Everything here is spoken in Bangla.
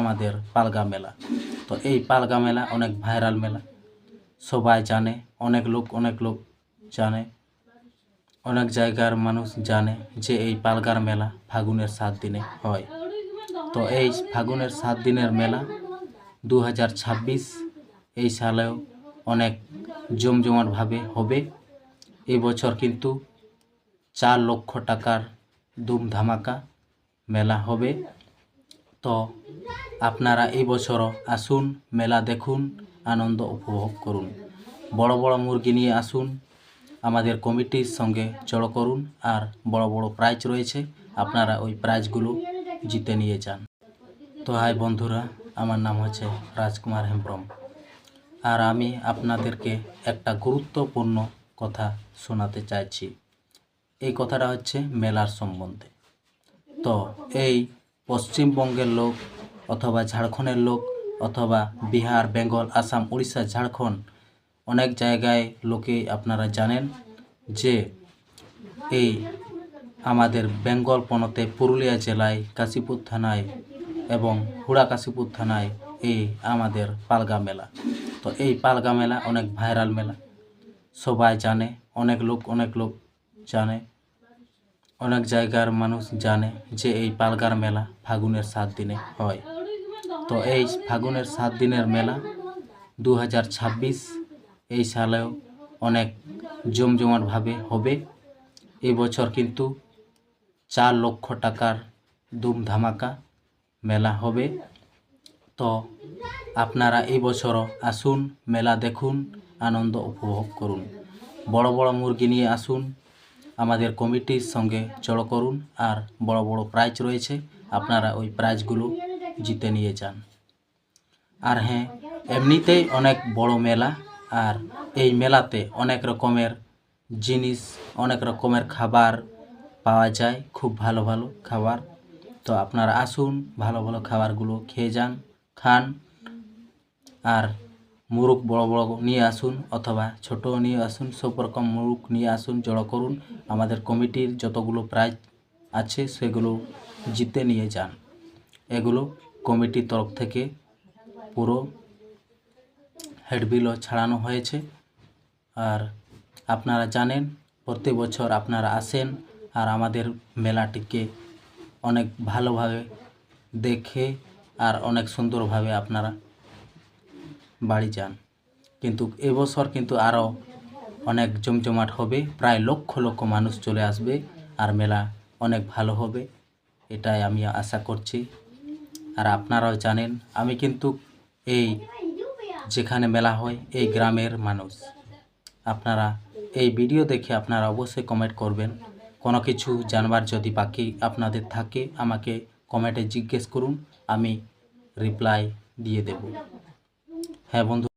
আমাদের পালগা মেলা। তো এই পালগা মেলা অনেক ভাইরাল মেলা, সবাই জানে, অনেক লোক জানে, অনেক জায়গার মানুষ জানে যে এই পালগার মেলা ফাগুনের 7 দিনে হয়। তো এই ফাগুনের 7 দিনের মেলা 2026 এই সালেও অনেক জমজমাটভাবে হবে। এই বছর কিন্তু 4 লক্ষ টাকার ধুম ধামাকা মেলা হবে। তো আপনারা এই বছরও আসুন, মেলা দেখুন, আনন্দ উপভোগ করুন। বড় বড় মুরগি নিয়ে আসুন, আমাদের কমিটির সঙ্গে জড়ো করুন, আর বড় বড় প্রাইজ রয়েছে, আপনারা ওই প্রাইজগুলো জিতে নিয়ে যান। তো হাই বন্ধুরা, আমার নাম হচ্ছে রাজকুমার হেমব্রম, আর আমি আপনাদেরকে একটা গুরুত্বপূর্ণ কথা শোনাতে চাইছি। এই কথাটা হচ্ছে মেলার সম্বন্ধে। তো এই পশ্চিমবঙ্গের লোক অথবা ঝাড়খণ্ডের লোক অথবা বিহার, বেঙ্গল, আসাম, উড়িষ্যা, ঝাড়খণ্ড অনেক জায়গায় লোকে আপনারা জানেন যে এই আমাদের বেঙ্গল পনতে পুরুলিয়া জেলায় কাশীপুর থানায় এবং হুড়া কাশীপুর থানায় এই আমাদের পালগা মেলা। তো এই পালগা মেলা অনেক ভাইরাল মেলা, সবাই জানে, অনেক লোক জানে, অনেক জায়গার মানুষ জানে যে এই পালগার মেলা ফাগুনের 7 দিনে হয়। তো এই ফাগুনের 7 দিনের মেলা 2026 এই সালেও অনেক জমজমাটভাবে হবে। এই বছর কিন্তু 4 লক্ষ টাকার ধুম ধামাকা মেলা হবে। তো আপনারা এই বছরও আসুন, মেলা দেখুন, আনন্দ উপভোগ করুন। বড় বড় মুরগি নিয়ে আসুন, আমাদের কমিটির সঙ্গে জড়ো করুন, আর বড় বড় প্রাইজ রয়েছে, আপনারা ওই প্রাইজগুলো জিতে নিয়ে যান। আর হ্যাঁ, এমনিতেই অনেক বড় মেলা, আর এই মেলাতে অনেক রকমের জিনিস, অনেক রকমের খাবার পাওয়া যায়, খুব ভালো ভালো খাবার। তো আপনারা আসুন, ভালো ভালো খাবারগুলো খেয়ে যান, খান। আর মুরগ বড় বড় নিয়ে আসুন অথবা ছোট নিয়ে আসুন, সব রকম মুরগ নিয়ে আসুন, জড়ো করুন। আমাদের কমিটির যতগুলো প্রাইজ আছে সেগুলো জিতে নিয়ে যান। এগুলো কমিটির তরফ থেকে পুরো হেডবিলও ছাড়ানো হয়েছে। আর আপনারা জানেন, প্রতি বছর আপনারা আসেন আর আমাদের মেলাটিকে অনেক ভালোভাবে দেখে আর অনেক সুন্দরভাবে আপনারা বাড়ি যান। কিন্তু এবছর কিন্তু আরও অনেক জমজমাট হবে, প্রায় লক্ষ লক্ষ মানুষ চলে আসবে, আর মেলা অনেক ভালো হবে, এটাই আমি আশা করছি। আর আপনারাও জানেন, আমি কিন্তু এই যেখানে মেলা হয় এই গ্রামের মানুষ। আপনারা এই ভিডিও দেখে আপনারা অবশ্যই কমেন্ট করবেন। কোনো কিছু জানবার যদি বাকি আপনাদের থাকে আমাকে কমেন্টে জিজ্ঞেস করুন, আমি রিপ্লাই দিয়ে দেব। হ্যাঁ বন্ধু।